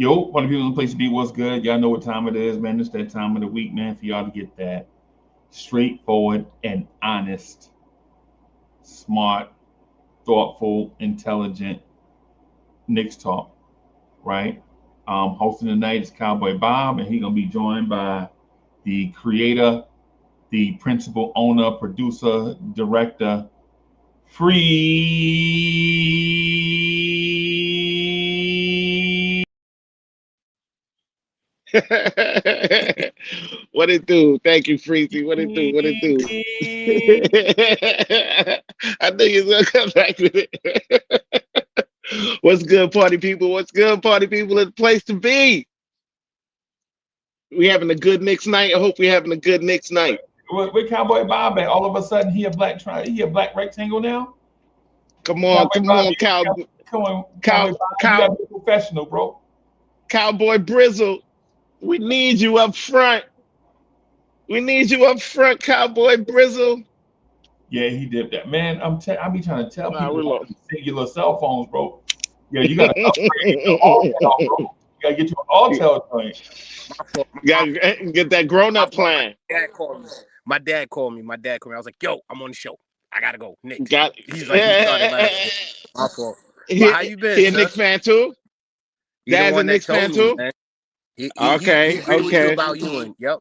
Yo, one of the people in the place to be, what's good? Y'all know what time it is, man. It's that time of the week, man, for y'all to get that straightforward and honest, smart, thoughtful, intelligent Knicks talk, right? Hosting tonight is Cowboy Bob, and he's gonna be joined by the creator, the principal owner, producer, director, Free. What it do? Thank you, Freezie. What it do? What it do? I knew you was gonna come back with it. What's good, party people? What's good, party people? It's the place to be. We having a good Knicks night. I hope we having a good Knicks night. With Cowboy Bob at all of a sudden he a black rectangle now. Cowboy Come Bob, on, come on, Cowboy cow, Bob, you cow, gotta be professional, bro. cowboy Brizzle. We need you up front. We need you up front, cowboy Brizzle. Yeah, he did that, man. I be trying to tell Nah, people we're about low. these singular cell phones, bro. Yeah, you gotta upgrade to the Alltel, bro. You gotta get you an Alltel joint. My fault. Gotta get that grown My up fault. plan. Dad called me. My dad called me. My dad called me. I was like, "Yo, I'm on the show. I gotta go." Knicks. Got He's like, he started laughing. My fault. But he, how you been, he a sir? Knicks fan too? He the Dad's a one that Knicks told fan me, too? man. He Okay, agreed with you okay. about you and yep.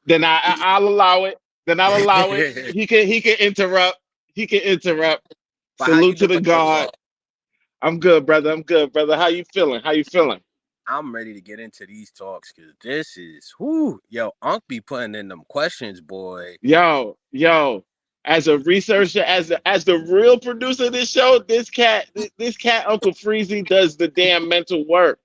Then I'll allow it. Then I'll allow it. He can interrupt. He can interrupt. But how you Salute to the doing though, sir? God. I'm good, brother. I'm good, brother. How you feeling? How you feeling? I'm ready to get into these talks because this is whoo, yo, Unc be putting in them questions, boy. Yo. As a researcher, as the real producer of this show, this cat, Uncle Freezy, does the damn mental work.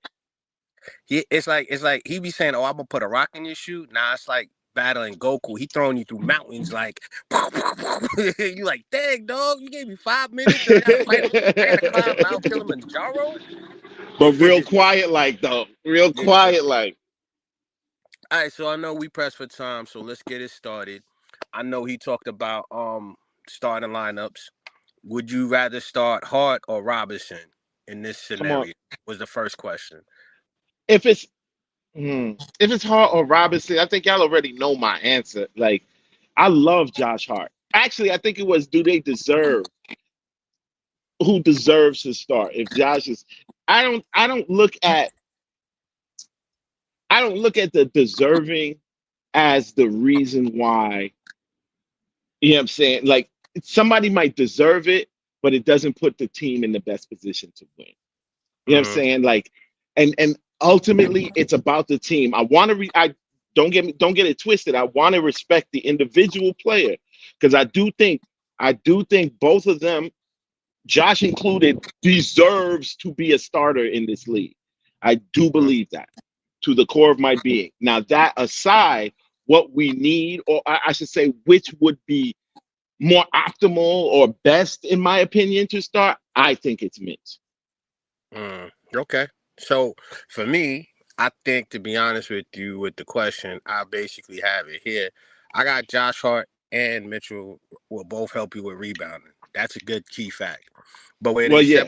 It's like he be saying, "Oh, I'm gonna put a rock in your shoe." Nah, it's like battling Goku. He throwing you through mountains like you like, dang dog, you gave me 5 minutes and I gotta fight him. I gotta climb Mount Kilimanjaro. But real quiet like though. Real Yeah. quiet like. All right, so I know we pressed for time, so let's get it started. I know he talked about starting lineups. Would you rather start Hart or Robinson in this Come on. scenario? Was the first question. If it's if it's Hart or Robinson, I think y'all already know my answer. Like, I love Josh Hart. Actually, I think it was do they deserve who deserves to start? If Josh is I don't look at the deserving as the reason why, you know what I'm saying? Like somebody might deserve it, but it doesn't put the team in the best position to win. You know what I'm Mm-hmm. saying? Like, and ultimately, it's about the team. I don't get it twisted. I want to respect the individual player because I do think both of them, Josh included, deserves to be a starter in this league. I do believe that to the core of my being. Now that aside, what we need, or I should say, which would be more optimal or best, in my opinion, to start, I think it's Mitch. Okay. So for me, I think to be honest with you with the question, I basically have it here. I got Josh Hart and Mitchell will both help you with rebounding. That's a good key fact. But Well, yeah.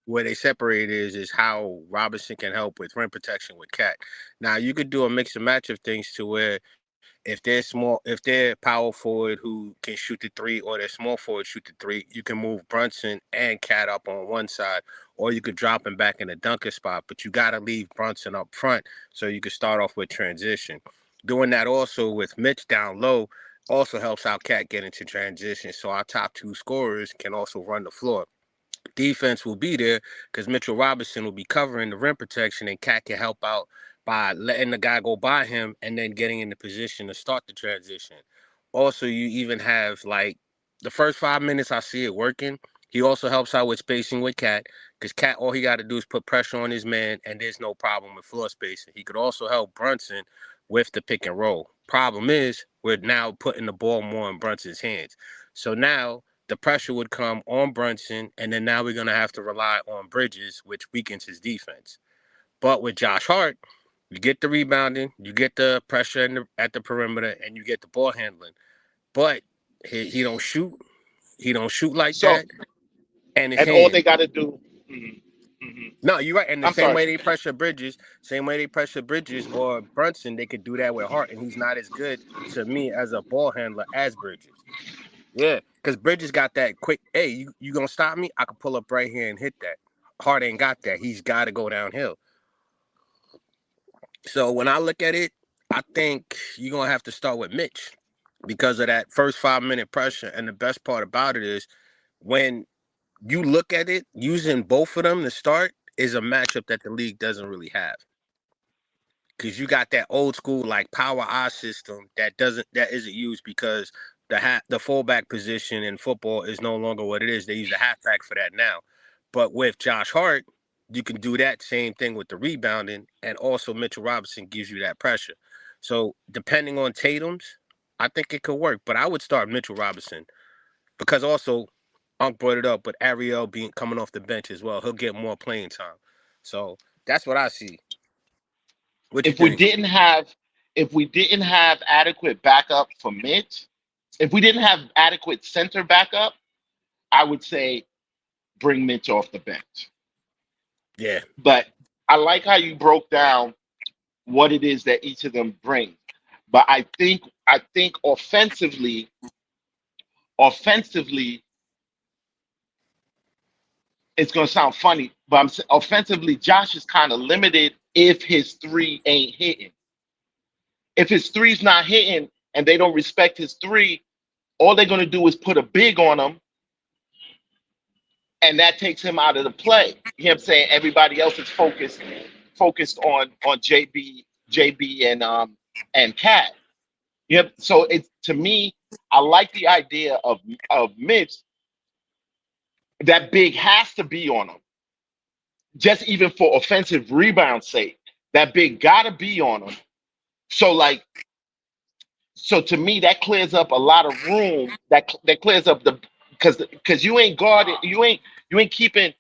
where they separate is how Robinson can help with rim protection with Cat. Now you could do a mix and match of things to where if they're power forward who can shoot the three, or they're small forward shoot the three, you can move Brunson and Cat up on one side, or you could drop him back in the dunker spot. But you got to leave Brunson up front so you can start off with transition. Doing that also with Mitch down low also helps out Cat get into transition. So our top two scorers can also run the floor. Defense will be there because Mitchell Robinson will be covering the rim protection, and Cat can help out by letting the guy go by him and then getting in the position to start the transition. Also, you even have like the first 5 minutes, I see it working. He also helps out with spacing with Cat because Cat, all he got to do is put pressure on his man, and there's no problem with floor spacing. He could also help Brunson with the pick and roll. Problem is, we're now putting the ball more in Brunson's hands. So now the pressure would come on Brunson, and then now we're going to have to rely on Bridges, which weakens his defense. But with Josh Hart, you get the rebounding, you get the pressure at the perimeter, and you get the ball handling. But he don't shoot. He don't shoot like So, that, and his and all hand. they got to do. Mhm, mhm. No, you're right. And the I'm same sorry. way they pressure Bridges or Brunson, they could do that with Hart, and he's not as good to me as a ball handler as Bridges. Yeah, because Bridges got that quick. Hey, you gonna stop me? I can pull up right here and hit that. Hart ain't got that. He's got to go downhill. So when I look at it, I think you're gonna have to start with Mitch because of that first 5 minute pressure. And the best part about it is when you look at it, using both of them to start is a matchup that the league doesn't really have. Because you got that old school like power I system that isn't used because the fullback position in football is no longer what it is. They use the halfback for that now. But with Josh Hart, you can do that same thing with the rebounding, and also Mitchell Robinson gives you that pressure. So depending on Tatum's, I think it could work. But I would start Mitchell Robinson because also Unc brought it up, but Ariel being coming off the bench as well, he'll get more playing time. So that's what I see. What you If we think? didn't have if we didn't have adequate backup for Mitch, if we didn't have adequate center backup, I would say bring Mitch off the bench. Yeah. But I like how you broke down what it is that each of them bring. But I think offensively, it's gonna sound funny, but offensively, Josh is kind of limited if his three ain't hitting. If his three's not hitting and they don't respect his three, all they're gonna do is put a big on him, and that takes him out of the play. You know what I'm saying? Everybody else is focused on JB and Cat. Yep. So it's to me, I like the idea of Mitch. That big has to be on him, just even for offensive rebound sake. That big gotta be on him. So like, so to me, that clears up a lot of room. That clears up the because you ain't guarding, you ain't keeping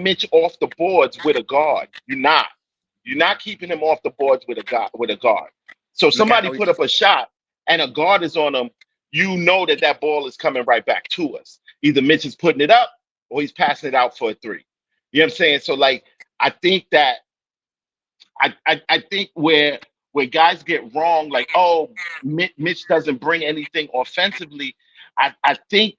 Mitch off the boards with a guard. You're not keeping him off the boards with a guard. So Look at somebody how put up a shot and a guard is on him. You know that ball is coming right back to us. Either Mitch is putting it up or he's passing it out for a three. You know what I'm saying? So like, I think that I think where guys get wrong, like, oh, Mitch doesn't bring anything offensively. I think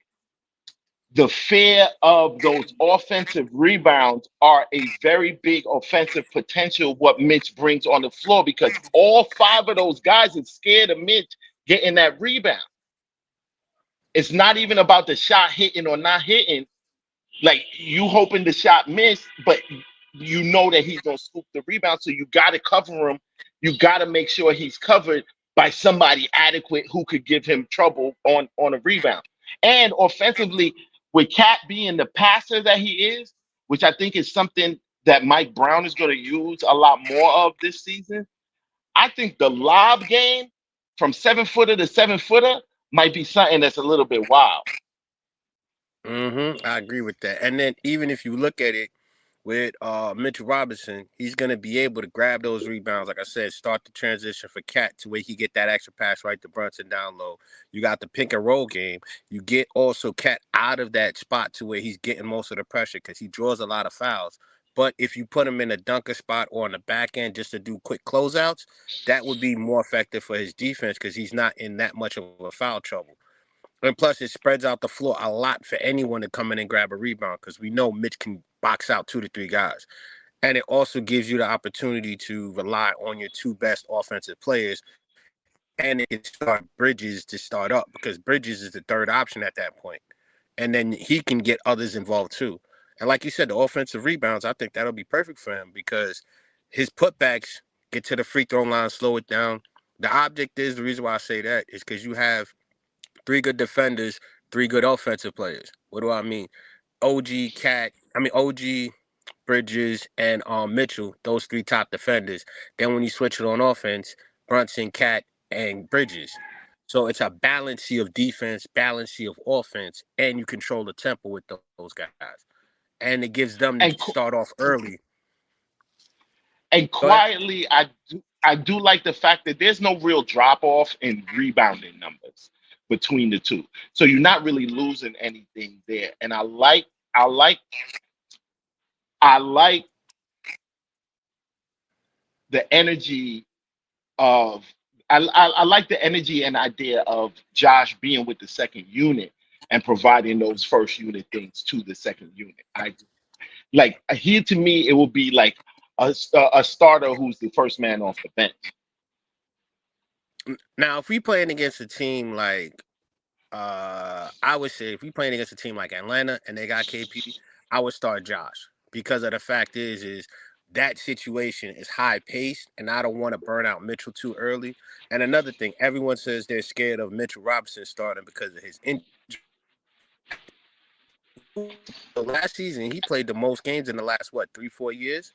the fear of those offensive rebounds are a very big offensive potential what Mitch brings on the floor because all five of those guys are scared of Mitch getting that rebound. It's not even about the shot hitting or not hitting. Like you hoping the shot miss, but you know that he's gonna scoop the rebound, so you got to cover him. You got to make sure he's covered by somebody adequate who could give him trouble on a rebound. And offensively, with Cat being the passer that he is, which I think is something that Mike Brown is going to use a lot more of this season. I think the lob game from 7 footer to 7 footer might be something that's a little bit wild. I agree with that. And then even if you look at it with Mitchell Robinson, he's gonna be able to grab those rebounds. Like I said, start the transition for Cat to where he get that extra pass right to Brunson down low. You got the pick and roll game. You get also Cat out of that spot to where he's getting most of the pressure because he draws a lot of fouls. But if you put him in a dunker spot or on the back end just to do quick closeouts, that would be more effective for his defense because he's not in that much of a foul trouble. And plus, it spreads out the floor a lot for anyone to come in and grab a rebound because we know Mitch can box out 2 to 3 guys. And it also gives you the opportunity to rely on your two best offensive players. And it can start Bridges to start up because Bridges is the third option at that point. And then he can get others involved too. And like you said, the offensive rebounds, I think that'll be perfect for him because his putbacks get to the free throw line, slow it down. The object is the reason why I say that is because you have 3 good defenders, 3 good offensive players. What do I mean? OG Bridges, and Mitchell, those 3 top defenders. Then when you switch it on offense, Brunson, Cat, and Bridges. So it's a balance of defense, balance of offense, and you control the tempo with those guys. And it gives them to And start off early. and But quietly, I do like the fact that there's no real drop off in rebounding numbers between the two, so you're not really losing anything there. And I like the energy of I like the energy and idea of Josh being with the second unit and providing those first unit things to the second unit. I like here to me it will be like a starter who's the first man off the bench. Now, if we playing against a team like, I would say if we playing against a team like Atlanta and they got KP, I would start Josh because of the fact is that situation is high paced and I don't want to burn out Mitchell too early. And another thing, everyone says they're scared of Mitchell Robinson starting because of his injury. So last season, he played the most games in the last, 3-4 years?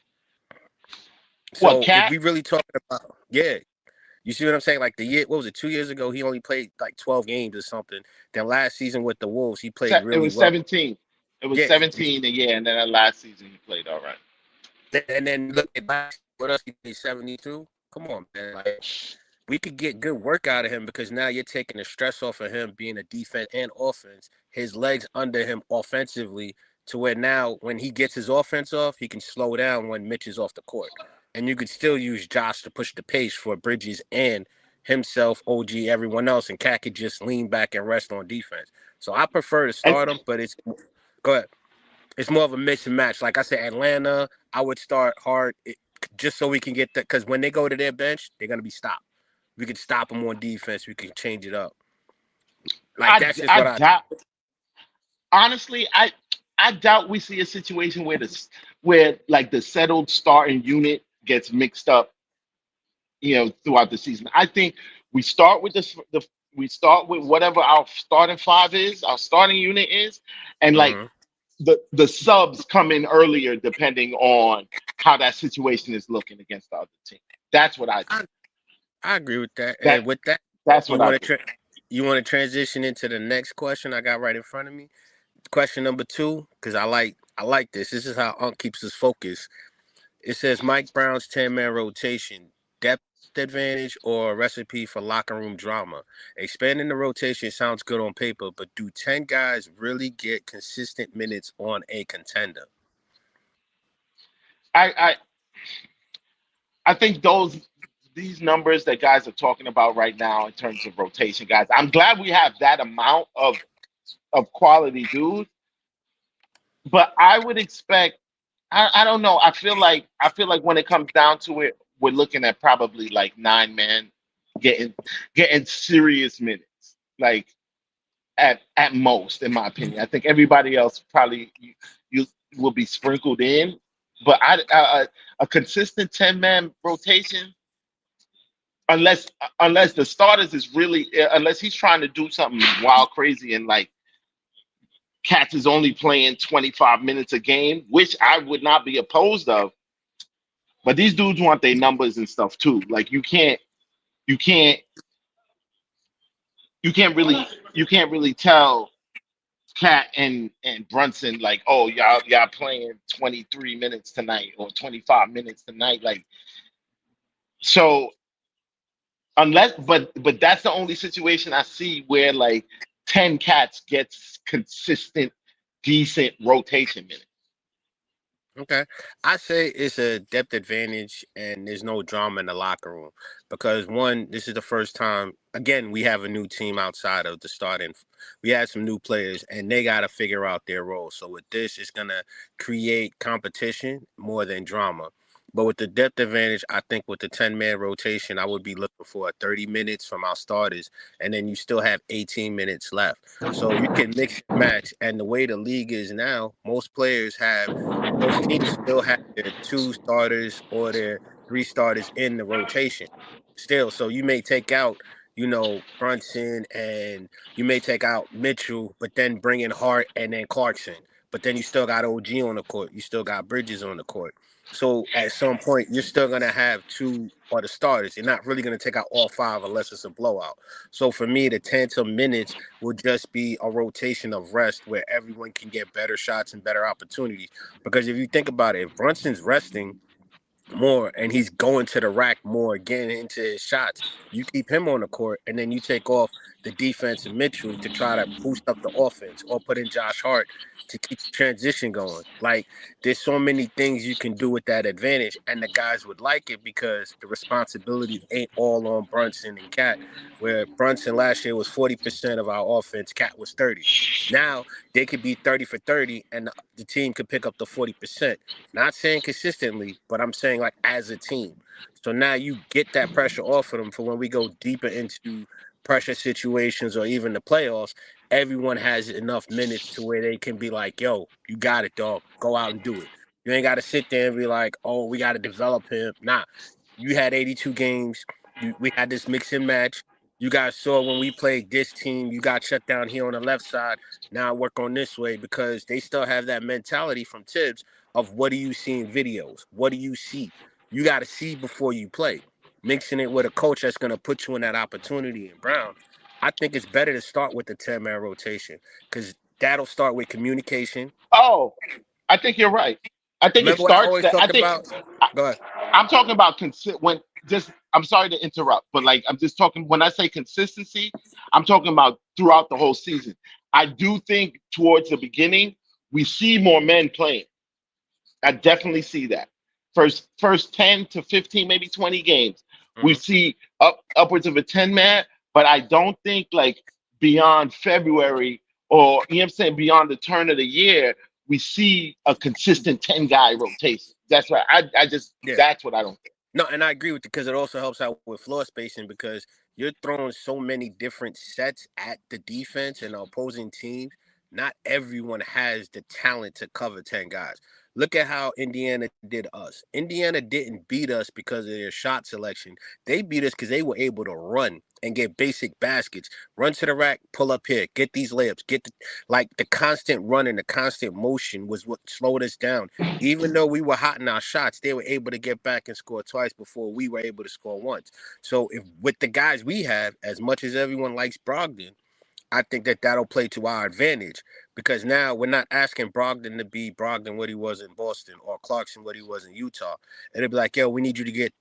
What So if Cat? we really talking about, yeah, you see what I'm saying? Like the year, what was it, 2 years ago, he only played like 12 games or something. Then last season with the Wolves, he played It really was well. 17. It was Yeah. 17 a year, and then last season he played all right. And then look at last, what else he played, 72? Come on, man. Like, we could get good work out of him because now you're taking the stress off of him being a defense and offense. His legs under him offensively to where now when he gets his offense off, he can slow down when Mitch is off the court. And you could still use Josh to push the pace for Bridges and himself, OG, everyone else, and Cat could just lean back and rest on defense. So I prefer to And start him, but go ahead. It's more of a mix and match. Like I said, Atlanta, I would start Hart just so we can get that because when they go to their bench, they're gonna be stopped. We can stop them on defense. We can change it up. Like that's just I what I doubt. Honestly, I doubt we see a situation where like the settled starting unit gets mixed up, throughout the season. I think we start with we start with whatever our starting five is, our starting unit is, and like Mhm. the subs come in earlier depending on how that situation is looking against the other team. That's what I think. I agree with that. That And with that, that's you what I want think. you want to transition into the next question I got right in front of me. Question number 2, because I like this. This is how Unc keeps us focused. It says Mike Brown's 10-man rotation, depth advantage or a recipe for locker room drama. Expanding the rotation sounds good on paper, but do 10 guys really get consistent minutes on a contender? I I, I think these numbers that guys are talking about right now in terms of rotation guys. I'm glad we have that amount of quality dudes, but I would expect. I don't know. I feel like when it comes down to it, we're looking at probably like 9 men getting getting serious minutes, like at most, in my opinion. I think everybody else probably you will be sprinkled in, but a consistent 10-man rotation, unless the starters is really unless he's trying to do something wild crazy and like Cats is only playing 25 minutes a game, which I would not be opposed of. But these dudes want their numbers and stuff too. Like you can't, you can't really tell Cat and Brunson like, oh y'all playing 23 minutes tonight or 25 minutes tonight. Like so but that's the only situation I see where like 10 Cats gets consistent, decent rotation minutes. Okay. I say it's a depth advantage and there's no drama in the locker room because one, this is the first time again we have a new team outside of the starting. We had some new players and they got to figure out their role. So with this, it's gonna create competition more than drama. But with the depth advantage, I think with the 10-man rotation, I would be looking for 30 minutes from our starters, and then you still have 18 minutes left. So you can mix and match. And the way the league is now, most teams still have their 2 starters or their 3 starters in the rotation still. So you may take out, Brunson and you may take out Mitchell, but then bring in Hart and then Clarkson. But then you still got OG on the court. You still got Bridges on the court. So at some point, you're still going to have 2 or the starters. You're not really going to take out all 5 unless it's a blowout. So for me, the tandem minutes will just be a rotation of rest where everyone can get better shots and better opportunities. Because if you think about it, if Brunson's resting more and he's going to the rack more, getting into his shots, you keep him on the court and then you take off the defense and Mitchell to try to boost up the offense, or put in Josh Hart to keep the transition going. Like, there's so many things you can do with that advantage, and the guys would like it because the responsibility ain't all on Brunson and Cat. Where Brunson last year was 40% of our offense, Cat was 30. Now they could be 30 for 30, and the team could pick up the 40%. Not saying consistently, but I'm saying like as a team. So now you get that pressure off of them for when we go deeper into pressure situations or even the playoffs. Everyone has enough minutes to where they can be like, yo, you got it, dog. Go out and do it. You ain't got to sit there and be like, oh, we got to develop him. Nah, you had 82 games. We had this mix and match. You guys saw when we played this team, you got shut down here on the left side. Now I work on this way, because they still have that mentality from Tibbs of what do you see in videos? What do you see? You got to see before you play. Mixing it with a coach that's going to put you in that opportunity in Brown, I think it's better to start with the 10-man rotation, because that'll start with communication. Oh, I think you're right. I think it Remember what I starts always that. talk about? Go ahead. I'm talking about when just. I'm sorry to interrupt, but like I'm just talking when I say consistency, I'm talking about throughout the whole season. I do think towards the beginning we see more men playing. I definitely see that. First 10 to 15, maybe 20 games, we see upwards of a 10-man, but I don't think like beyond February, or you know what I'm saying, beyond the turn of the year, we see a consistent 10-guy rotation. That's right. I just that's what I don't think. No, and I agree with you, because it also helps out with floor spacing, because you're throwing so many different sets at the defense and the opposing teams. Not everyone has the talent to cover 10 guys. Look at how Indiana did us. Indiana didn't beat us because of their shot selection. They beat us because they were able to run and get basic baskets. Run to the rack, pull up here, get these layups, like the constant run and the constant motion was what slowed us down. Even though we were hot in our shots, they were able to get back and score twice before we were able to score once. So if with the guys we have, as much as everyone likes Brogdon, I think that'll play to our advantage, because now we're not asking Brogdon to be Brogdon what he was in Boston, or Clarkson what he was in Utah. It'll be like, yo, we need you to get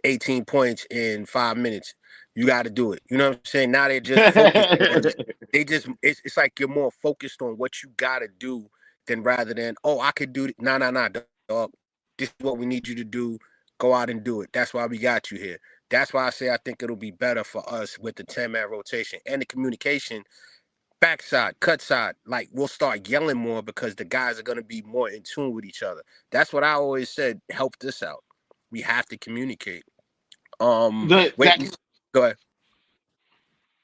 18 points in 5 minutes. You got to do it. You know what I'm saying? Now they're just focused on, it's like you're more focused on what you got to do than rather than, oh, I could do it. Nah, dog. This is what we need you to do. Go out and do it. That's why we got you here. That's why I say I think it'll be better for us with the 10-man rotation and the communication. Backside, cut side, like we'll start yelling more because the guys are going to be more in tune with each other. That's what I always said helped us out. We have to communicate. Go ahead.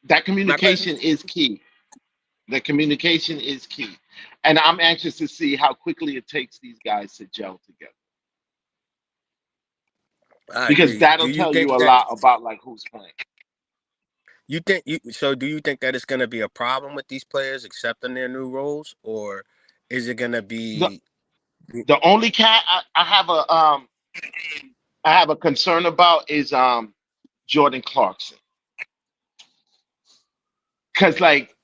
That communication is key. The communication is key. And I'm anxious to see how quickly it takes these guys to gel together. Because that'll tell you a lot about like who's playing. Do you think that it's going to be a problem with these players accepting their new roles, or is it going to be the only cat I have a concern about is Jordan Clarkson. Cause like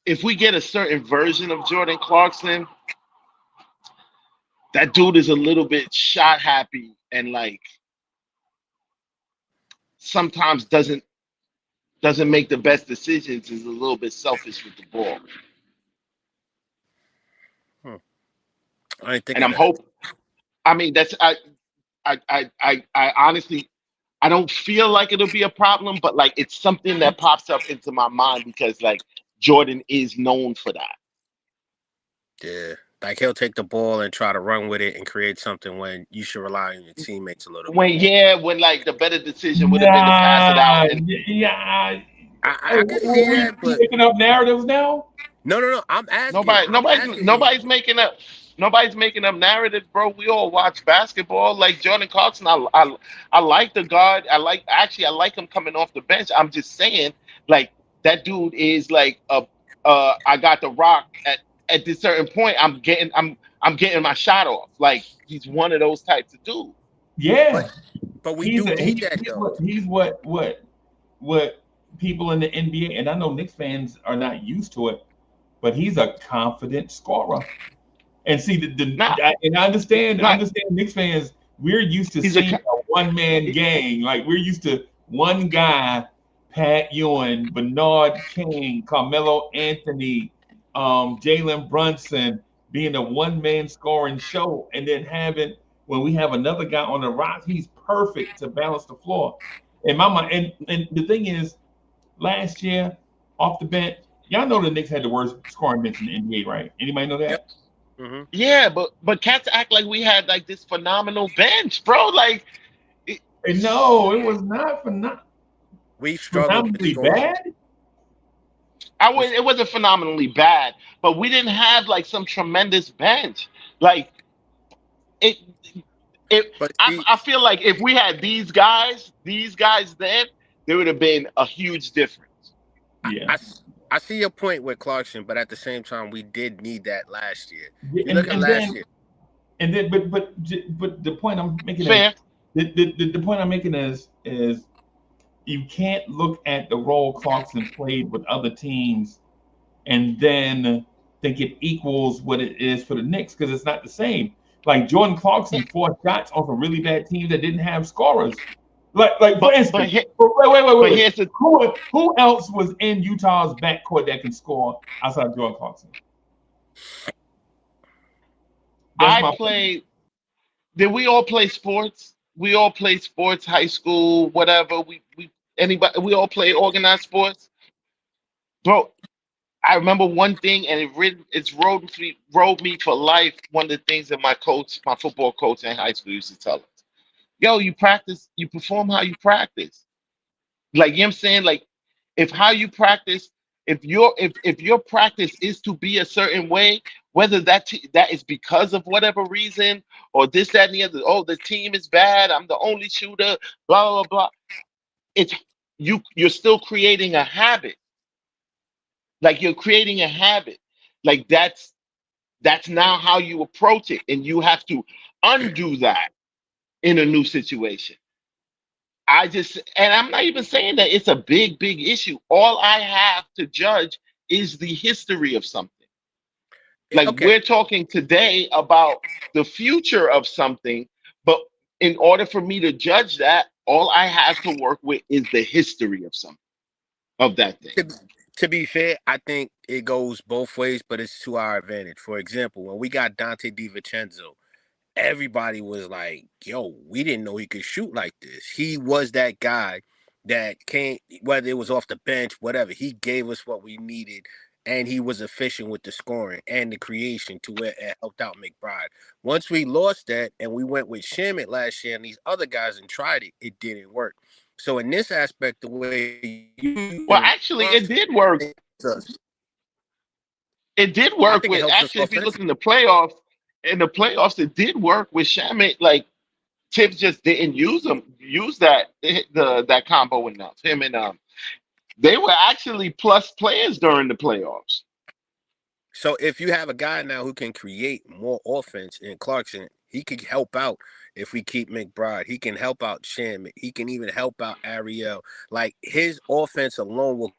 if we get a certain version of Jordan Clarkson, that dude is a little bit shot happy and like sometimes doesn't make the best decisions, is a little bit selfish with the ball. I ain't and I'm hoping. I mean, that's I honestly I don't feel like it'll be a problem, but like it's something that pops up into my mind because like Jordan is known for that. Yeah. Like he'll take the ball and try to run with it and create something when you should rely on your teammates a little bit. When like the better decision would have been to pass it out. And, I can see that, but picking up narratives now. No. I'm asking. Nobody's making up narratives, bro. We all watch basketball. Like Jordan Clarkson, I like the guard. I like him coming off the bench. I'm just saying, like that dude is like I got the rock at this certain point. I'm getting my shot off. Like he's one of those types of dudes. Yeah, but we do need that though. He's what people in the NBA, and I know Knicks fans are not used to it, but he's a confident scorer. And see, I understand Knicks fans, we're used to seeing a one-man gang. Like we're used to one guy Pat Ewing, Bernard King, Carmelo Anthony, Jalen Brunson being a one-man scoring show, and then having when we have another guy on the rock, he's perfect to balance the floor. In my mind, and the thing is, last year off the bench, y'all know the Knicks had the worst scoring bench in the NBA, right? Anybody know Yep. that? Hmm. Yeah, but cats act like we had like this phenomenal bench, bro. Like, it, And no, it was not We struggled with phenomenally scoring. bad. it wasn't phenomenally bad, but we didn't have like some tremendous bench. Like it, it. But see, I feel like if we had these guys then, there would have been a huge difference. Yeah. I, I see your point with Clarkson, but at the same time, we did need that last year. Yeah, You look at and last then year. but the point I'm making is Fair. the point I'm making is you can't look at the role Clarkson played with other teams and then think it equals what it is for the Knicks because it's not the same. Like Jordan Clarkson forced shots off of really bad teams that didn't have scorers. Like for But instance, wait. here's the Who else was in Utah's backcourt that can score outside of Jordan Clarkson? That's I my point. played. Did we all play sports? We all played sports, high school, whatever. We anybody we all play organized sports. Bro, I remember one thing, and it's rode me for life. One of the things that my football coach in high school used to tell us: "Yo, you practice, you perform how you practice." Like you know what I'm saying, like if how you practice, if your practice is to be a certain way, whether that is because of whatever reason or this, that, and the other. Oh, the team is bad. I'm the only shooter. Blah blah blah. It's you're still creating a habit. Like you're creating a habit. Like that's now how you approach it, and you have to undo that in a new situation. And I'm not even saying that it's a big issue. All I have to judge is the history of something. Like Okay, we're talking today about the future of something, but in order for me to judge that, all I have to work with is the history of something, of that thing. to, to be fair, I think it goes both ways, but it's to our advantage. For example, when we got Dante DiVincenzo, everybody was like, yo, we didn't know he could shoot like this. He was that guy that came, whether it was off the bench, whatever, he gave us what we needed. And he was efficient with the scoring and the creation to where it helped out McBride. Once we lost that and we went with Shamit last year and these other guys and tried it, it didn't work. So in this aspect, the way you Well, actually, it did work. It did I work think it with helps us actually. If you look offensively. in the playoffs, it did work with Shamit. Like Tibbs just didn't use that combo enough. Him and they were actually plus players during the playoffs. So if you have a guy now who can create more offense in Clarkson, he could help out if we keep McBride. He can help out Shamit. He can even help out Ariel. Like his offense alone will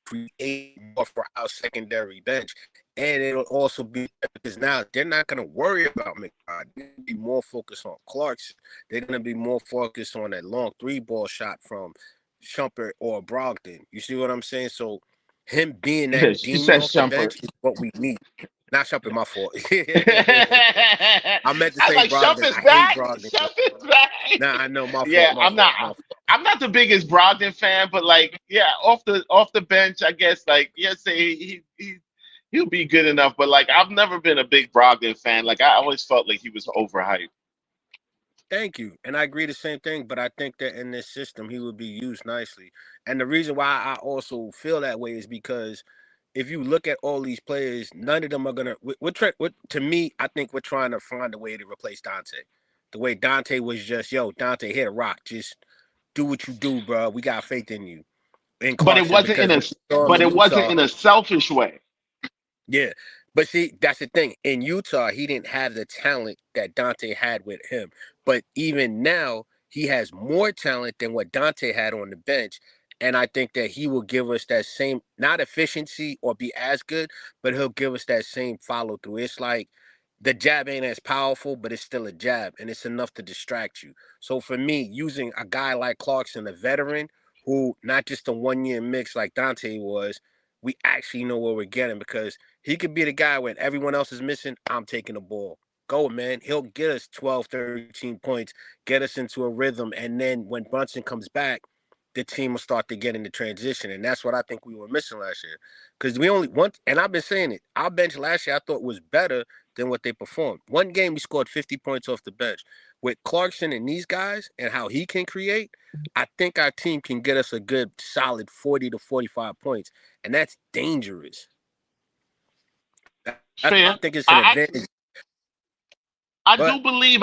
create more for our secondary bench. And it'll also be because now they're not going to worry about McBride. They're going to be more focused on Clarkson. They're going to be more focused on that long three ball shot from Shumpert or Brogdon. You see what I'm saying? So him being that She demon says off the Shumpert. bench is what we need. Not Shumpert, my fault. I I meant to say like Brogdon. Shumpert's I hate back. Brogdon. Shumpert's back. Nah, I know my Yeah, fault, my fault, my fault. I'm not the biggest Brogdon fan, but like, yeah, off the bench, I guess like, yeah, say he'll be good enough. But like, I've never been a big Brogdon fan. Like, I always felt like he was overhyped. Thank you. And I agree the same thing, but I think that in this system he would be used nicely. And the reason why I also feel that way is because if you look at all these players, none of them are gonna. To me, I think we're trying to find a way to replace Dante. The way Dante was just, yo, Dante hit a rock, just do what you do, bro. We got faith in you. In But it Clarkson, wasn't because in a what you saw him but in it wasn't Utah, in a selfish way. yeah. But see, that's the thing. In Utah, he didn't have the talent that Dante had with him. But even now, he has more talent than what Dante had on the bench. And I think that he will give us that same, not efficiency or be as good, but he'll give us that same follow through. It's like the jab ain't as powerful, but it's still a jab, and it's enough to distract you. So for me, using a guy like Clarkson, a veteran, who not just a 1 year mix like Dante was. We actually know what we're getting because he could be the guy when everyone else is missing. I'm taking the ball. Go, man. He'll get us 12, 13 points, get us into a rhythm. And then when Brunson comes back, the team will start to get into transition. And that's what I think we were missing last year. Because we only want, and I've been saying it, our bench last year I thought was better than what they performed. One game we scored 50 points off the bench. With Clarkson and these guys and how he can create, I think our team can get us a good solid 40 to 45 points. And that's dangerous. Fair. I think it's an advantage. I do believe,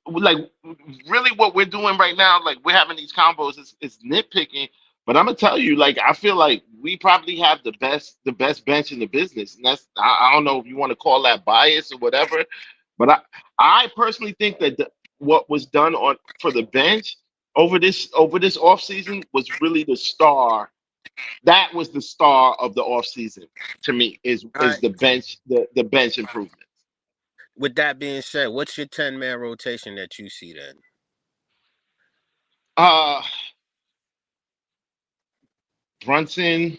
like, really what we're doing right now, like, we're having these combos is nitpicking. But I'm gonna tell you, like, I feel like we probably have the best bench in the business, and that's I don't know if you want to call that bias or whatever, but I personally think that what was done for the bench over this offseason was really the star. That was the star of the offseason to me is the bench the bench improvement. With that being said, what's your 10-man rotation that you see then? Brunson,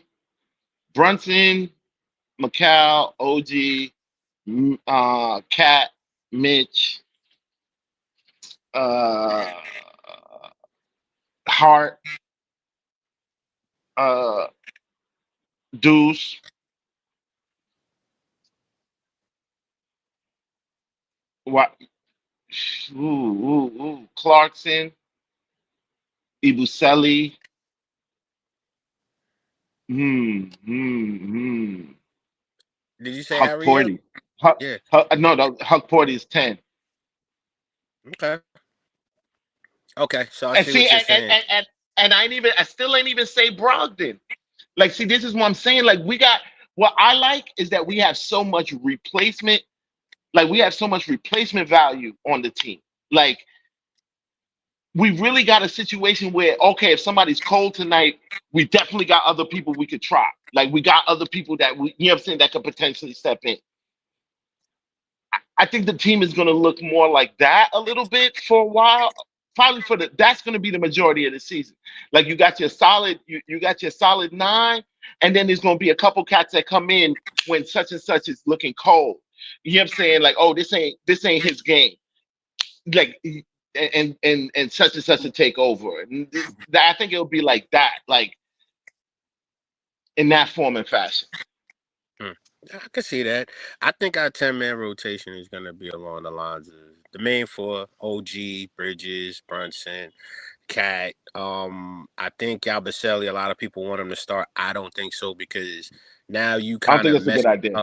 McCall, OG, Cat, Mitch, Hart, Deuce. What? Clarkson, Ibuseli. Did you say Huck Ariel? Porty. Yeah. No, Huck Porty is 10. Okay, so I see what you're saying. And I still ain't even say Brogdon. Like, see, this is what I'm saying. Like, what I like is that we have so much replacement. Like, we have so much replacement value on the team. Like, we really got a situation where, okay, if somebody's cold tonight, we definitely got other people we could try. Like, we got other people that you know what I'm saying, that could potentially step in. I think the team is going to look more like that a little bit for a while. Probably that's going to be the majority of the season. Like, you got your solid, you got your solid 9, and then there's going to be a couple cats that come in when such and such is looking cold. You know what I'm saying? Like, oh, this ain't his game. Like, and such and such to take over. And I think it'll be like that, like in that form and fashion. I can see that. I think our 10-man rotation is going to be along the lines of the main 4: OG, Bridges, Brunson, Cat. I think Yabusele, a lot of people want him to start. I don't think so because now you kind of that's a good idea.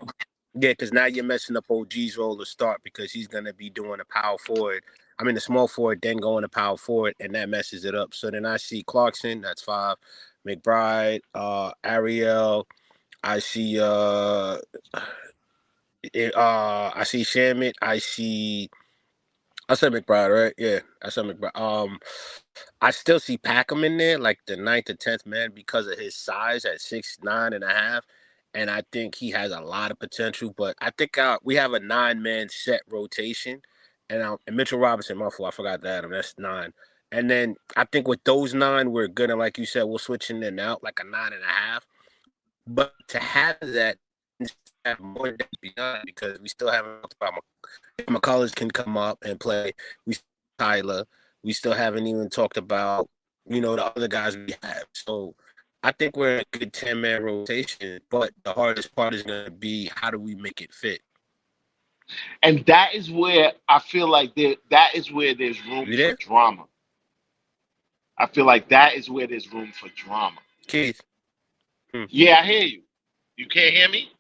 Yeah, because now you're messing up OG's role to start because he's going to be doing a power forward. I mean, the small forward, then going to power forward, and that messes it up. So then I see Clarkson, that's 5, McBride, Ariel. I see I see Shamit. I said McBride, right? Yeah, I said McBride. I still see Packham in there, like the 9th or 10th man, because of his size at 6'9.5", and I think he has a lot of potential. But I think we have a 9-man set rotation, and Mitchell Robinson, my fault, I forgot to add him. That's 9. And then I think with those 9, we're good. And like you said, we'll switch in and out like a 9.5. But to have that, have more depth beyond, because we still haven't talked about McCullers can come up and play. We Tyler. We still haven't even talked about, the other guys we have. So I think we're in a good 10-man rotation. But the hardest part is going to be how do we make it fit. And that is where I feel like that is where there's room for drama. I feel like that is where there's room for drama. Keith. Yeah, I hear you. You can't hear me?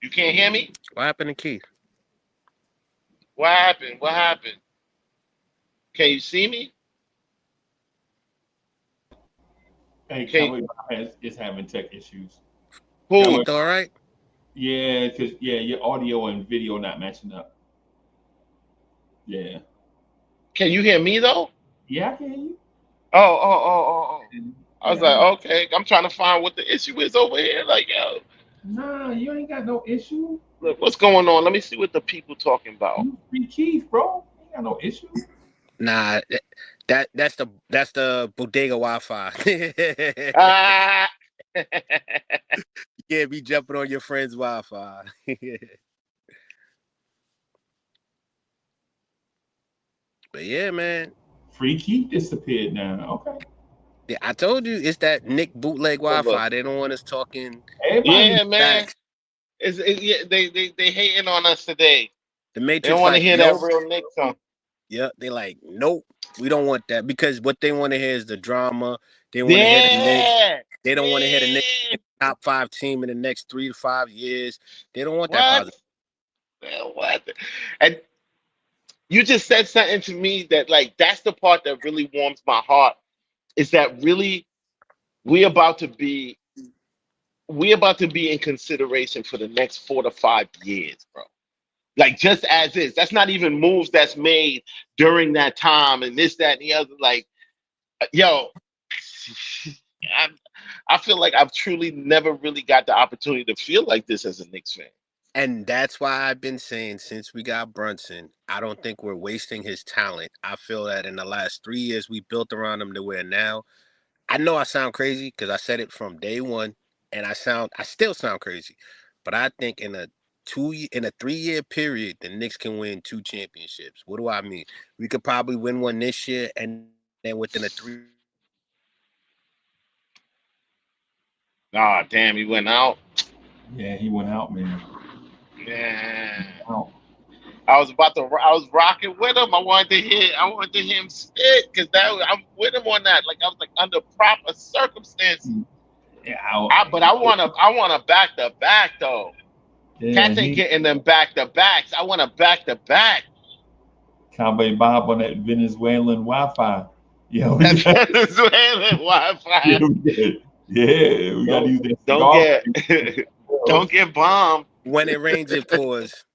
You can't hear me? What happened to Keith? What happened? Can you see me? Hey, Kelly is having tech issues. Who? Keith, all right? Yeah, because your audio and video not matching up. Yeah. Can you hear me though? Yeah, I can hear you. Oh. I was like, okay, I'm trying to find what the issue is over here. Like, yo. Nah, you ain't got no issue. Look, what's going on? Let me see what the people talking about. You free Keith, bro. You ain't got no issue. Nah, That's the bodega Wi-Fi. Ah. You can't be jumping on your friend's Wi-Fi. But yeah, man. Free Keith disappeared now. Okay. Yeah, I told you it's that Nick bootleg But look, Wi-Fi. They don't want us talking Everybody, yeah, man. facts. Yeah, they hating on us today. The They don't Matrix, want to like, hear that nope. real Knicks song. Yeah, they like, nope. We don't want that because what they want to hear is the drama. They want to hear the Knicks. Yeah, They don't want to hear the Knicks yeah. top 5 team in the next 3 to 5 years. They don't want that What? positive. Man, what? And you just said something to me that like that's the part that really warms my heart. Is that really we about to be we about to be in consideration for the next 4 to 5 years, bro. Like just as is. That's not even moves that's made during that time and this, that, and the other. Like, yo, I, I feel like I've truly never really got the opportunity to feel like this as a Knicks fan. And that's why I've been saying since we got Brunson, I don't think we're wasting his talent. I feel that in the last 3 years we built around him to where now. I know I sound crazy because I said it from day one, and I still sound crazy, but I think in a 3 year period, the Knicks can win 2 championships. What do I mean? We could probably win one this year, and then within a 3 year period, we could win 2 championships. Ah, damn, he went out. yeah, he went out, man. Man. Out. I was rocking with him. I wanted to hear him spit because I'm with him on that. Like I was like under proper circumstances. Yeah, But I want a back to back though. yeah, Cats ain't he getting them back to backs. I want a back to back. Cowboy Bob on that Venezuelan Wi-Fi. Yeah, we That's got, Venezuelan yeah, Wi-Fi. we got to Don't use that don't cigar. get don't get bombed. When it rains, it pours.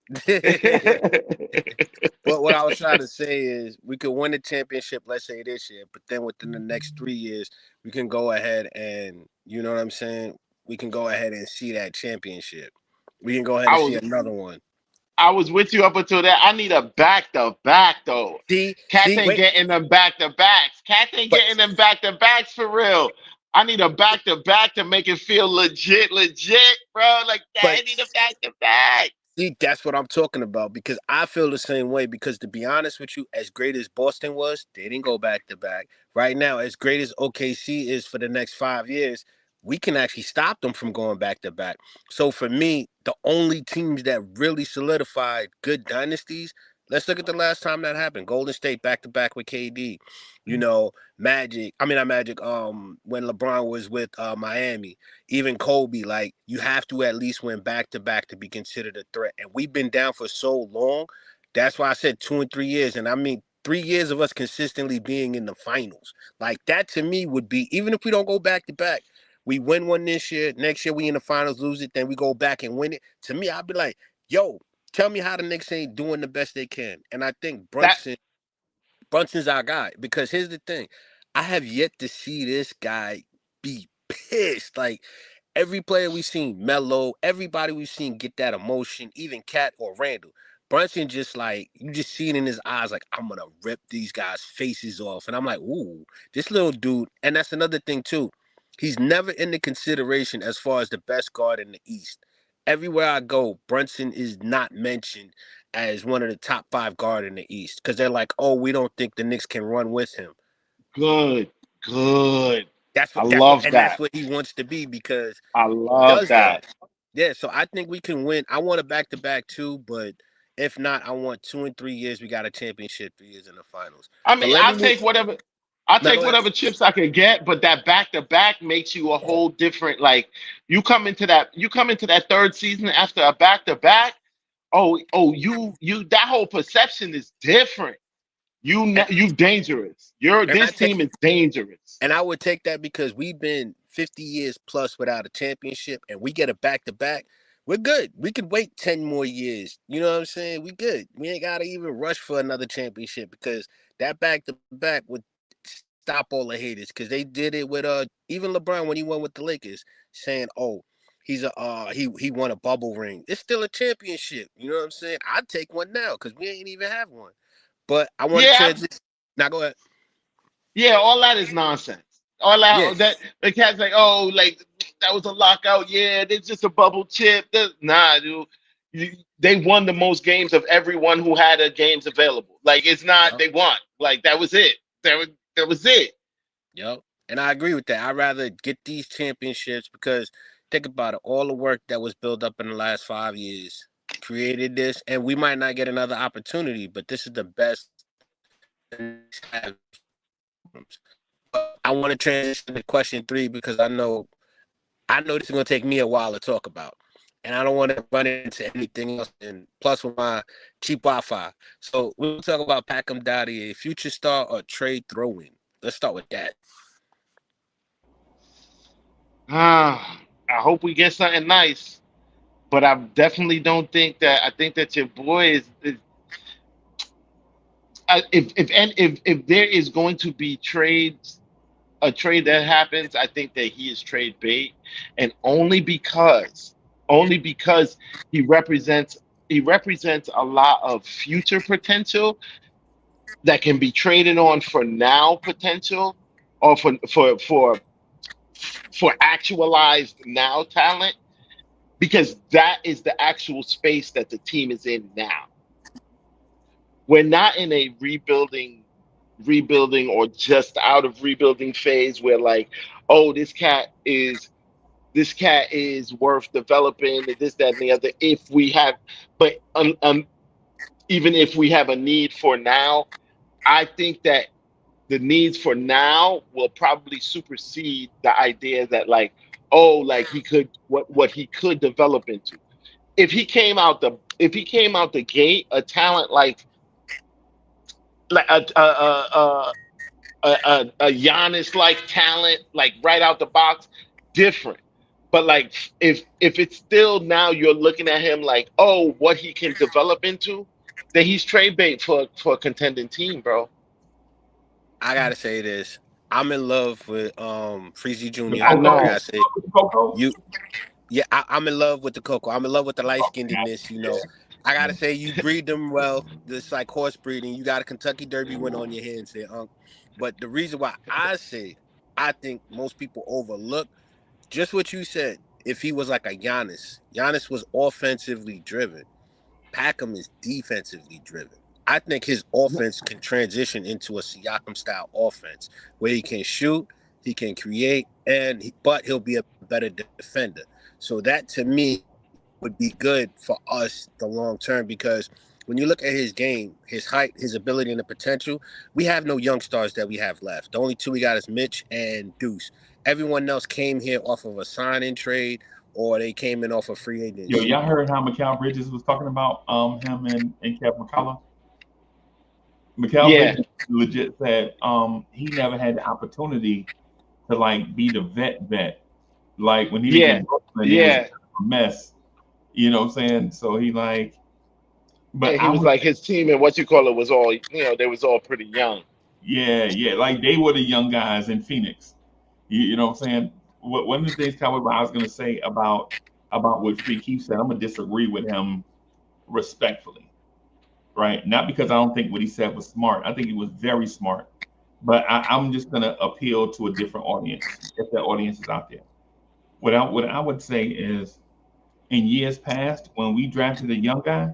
But what I was trying to say is we could win the championship, let's say this year, but then within the next 3 years, we can go ahead and you know what I'm saying? We can go ahead and see that championship. We can go ahead I and see was another one. I was with you up until that. I need a back to back though. Cats ain't Wait, getting them back to backs. Cats ain't but getting them back to backs for real. I need a back to back to make it feel legit, bro. Like that. but I need a back to back. see, that's what I'm talking about because I feel the same way. Because to be honest with you, as great as Boston was, they didn't go back to back. Right now, as great as OKC is for the next 5 years, we can actually stop them from going back to back. So for me, the only teams that really solidified good dynasties, let's look at the last time that happened. Golden State back to back with KD. You know, Magic. I mean, not Magic. When LeBron was with Miami, even Kobe, like you have to at least win back to back to be considered a threat. And we've been down for so long. That's why I said 2 and 3 years. And I mean 3 years of us consistently being in the finals. Like that to me would be even if we don't go back to back, we win one this year, next year we in the finals, lose it, then we go back and win it. To me, I'd be like, yo, tell me how the Knicks ain't doing the best they can. And I think That Brunson's our guy because here's the thing. I have yet to see this guy be pissed. Like every player we've seen, Melo, everybody we've seen get that emotion, even Cat or Randall. Brunson just like you just see it in his eyes, like I'm gonna rip these guys' faces off, and I'm like, ooh, this little dude. And that's another thing too. He's never in the consideration as far as the best guard in the East. Everywhere I go, Brunson is not mentioned as one of the top 5 guard in the East because they're like, oh, we don't think the Knicks can run with him. good, good. That's I what love that's that. what he wants to be because I he love does that. that. Yeah, so I think we can win. I want a back to back too, but if not, I want 2 and 3 years. We got a championship, 3 years in the finals. I But mean, let me move. I'll Now take go ahead. whatever chips I could get, but that back to back makes you a whole different like you come into that third season after a back to back. You that whole perception is different. And, You dangerous. Your and I this take team is dangerous. And I would take that because we've been 50 years plus without a championship and we get a back to back. We're good. We could wait 10 more years. You know what I'm saying? We good. We ain't got to even rush for another championship because that back to back would stop all the haters because they did it with even LeBron when he won with the Lakers saying, "Oh, he won a bubble ring." It's still a championship. You know what I'm saying? I'd take one now cuz we ain't even have one. But I want to Yeah, transition. Now go ahead. Yeah, all that is nonsense. All Yeah. that the cat's like, oh, like that was a lockout. Yeah, it's just a bubble chip. Nah, dude. They won the most games of everyone who had a games available. Like it's not Yep. they won. Like that was it. That was it. Yep. And I agree with that. I'd rather get these championships because think about it, all the work that was built up in the last 5 years created this, and we might not get another opportunity, but this is the best the Knicks have. I want to transition to question 3 because I know this is going to take me a while to talk about. And I don't want to run into anything else. And plus, with my cheap Wi-Fi, so we'll talk about Packham Dottie, a future star or trade throw-in. Let's start with that. I hope we get something nice, but I definitely don't think that. I think that your boy is if there is going to be trades, a trade that happens, I think that he is trade bait, and only because he represents he represents a lot of future potential that can be traded on for now potential or for actualized now talent because that is the actual space that the team is in now. We're not in a rebuilding or just out of rebuilding phase where like, oh, this cat is worth developing this that and the other if we have but even if we have a need for now, I think that the needs for now will probably supersede the idea that like, oh, like he could what he could develop into if he came out the gate a talent like a Giannis like talent, like right out the box, different. But like if it's still now you're looking at him like, oh, what he can develop into, then he's trade bait for a contending team, bro. I gotta say this. I'm in love with Freezie The Jr. I Coco, I know. gotta say the Coco. you yeah, I'm in love with the Coco. I'm in love with the light skinnedness. I gotta say you breed them well. It's like horse breeding. You got a Kentucky Derby win on your hands there, Unc. But the reason why I say I think most people overlook just what you said. If he was like a Giannis was offensively driven. Packham is defensively driven. I think his offense can transition into a Siakam style offense where he can shoot, he can create, but he'll be a better defender. So that to me would be good for us the long term because when you look at his game, his height, his ability, and the potential, we have no young stars that we have left. The only two we got is Mitch and Deuce. Everyone else came here off of a sign-in trade or they came in off of free Yo, agency. y'all heard how Mikal Bridges was talking about him and Kev McCullough? Mikal Yeah, Bridges legit said he never had the opportunity to like be the vet. Like when he was yeah, in Brooklyn, it was yeah. a mess. You know what I'm saying? So he like, but And he I was would, like his team and what you call it was all they was all pretty young. yeah, like they were the young guys in Phoenix. You know what I'm saying? One of the things, Cowboy, I was gonna say about what Free Keith said, I'm gonna disagree with him respectfully, right? Not because I don't think what he said was smart. I think he was very smart, but I'm just gonna appeal to a different audience if that audience is out there. What I would say is, in years past, when we drafted a young guy,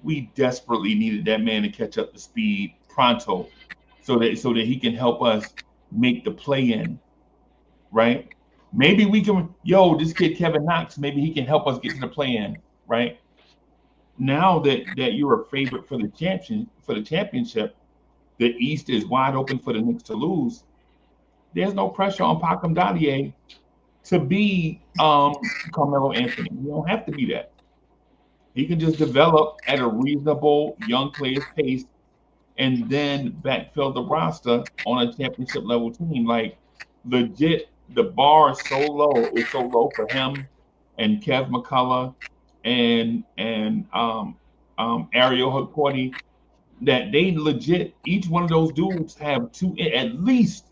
we desperately needed that man to catch up to speed pronto, so that he can help us make the play in, right? Maybe we can, yo, this kid Kevin Knox, maybe he can help us get to the play in, right? Now that you're a favorite for the championship, the East is wide open for the Knicks to lose. There's no pressure on Pacom Dadier to be Carmelo Anthony. You don't have to be that. He can just develop at a reasonable young player's pace and then backfill the roster on a championship level team. Like legit, the bar is so low. It's so low for him and Kev McCullough and Ariel Hukporti that they legit each one of those dudes have at least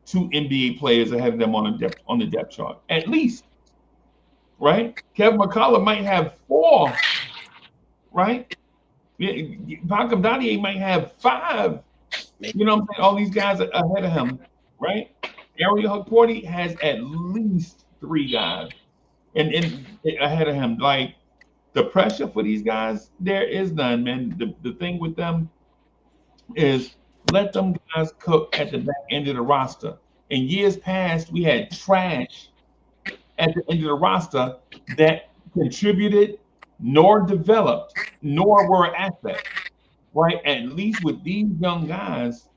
two NBA players ahead of them on the depth chart. At least, right? Kevin McCullough might have four, right? Malcolm Donier might have five. You know what I'm saying? All these guys are ahead of him, right? Ariel Porty has at least 3 guys and ahead of him. Like the pressure for these guys, there is none, man. The thing with them is let them guys cook at the back end of the roster. In years past, we had trash at the end of the roster that contributed nor developed nor were assets, right? At least with these young guys,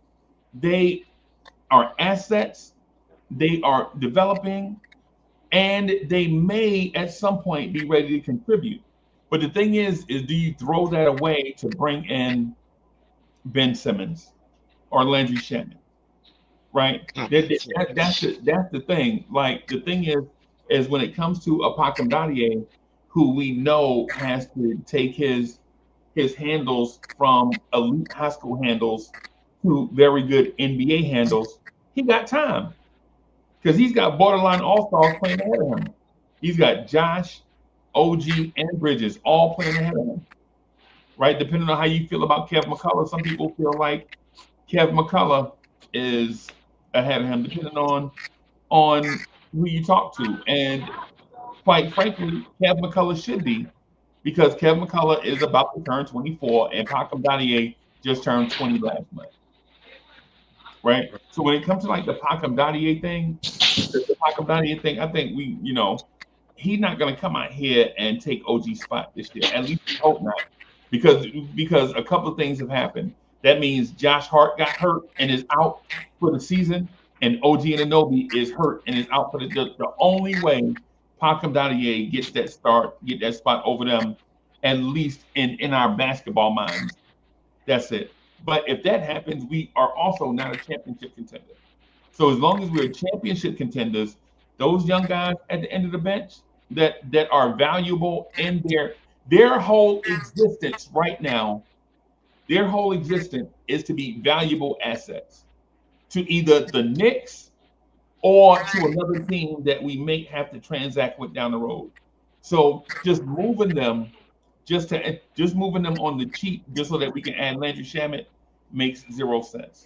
they are assets, they are developing, and they may at some point be ready to contribute. But the thing is do you throw that away to bring in Ben Simmons or Landry Shamet, right? That's the thing. Like the thing is when it comes to Apakam Dadie, who we know has to take his handles from elite high school handles to very good NBA handles, he got time because he's got borderline all stars playing ahead of him. He's got Josh, OG, and Bridges all playing ahead of him, right? Depending on how you feel about Kev McCullough, some people feel like Kev McCullough is ahead of him, depending on who you talk to. And quite frankly, Kev McCullough should be because Kev McCullough is about to turn 24 and Pacom Dadier just turned 20 last month, right? So when it comes to like the Pacom Dadier thing, I think he's not going to come out here and take OG's spot this year. At least we hope not, because a couple of things have happened. That means Josh Hart got hurt and is out for the season, and OG Anunoby is hurt and is out for the only way Pacom Dadier gets that spot over them, at least in our basketball minds. That's it. But if that happens, we are also not a championship contender. So as long as we're championship contenders, those young guys at the end of the bench that are valuable in their whole existence right now, their whole existence is to be valuable assets to either the Knicks or to another team that we may have to transact with down the road. So just moving them on the cheap just so that we can add Landry Shamet makes 0 sense.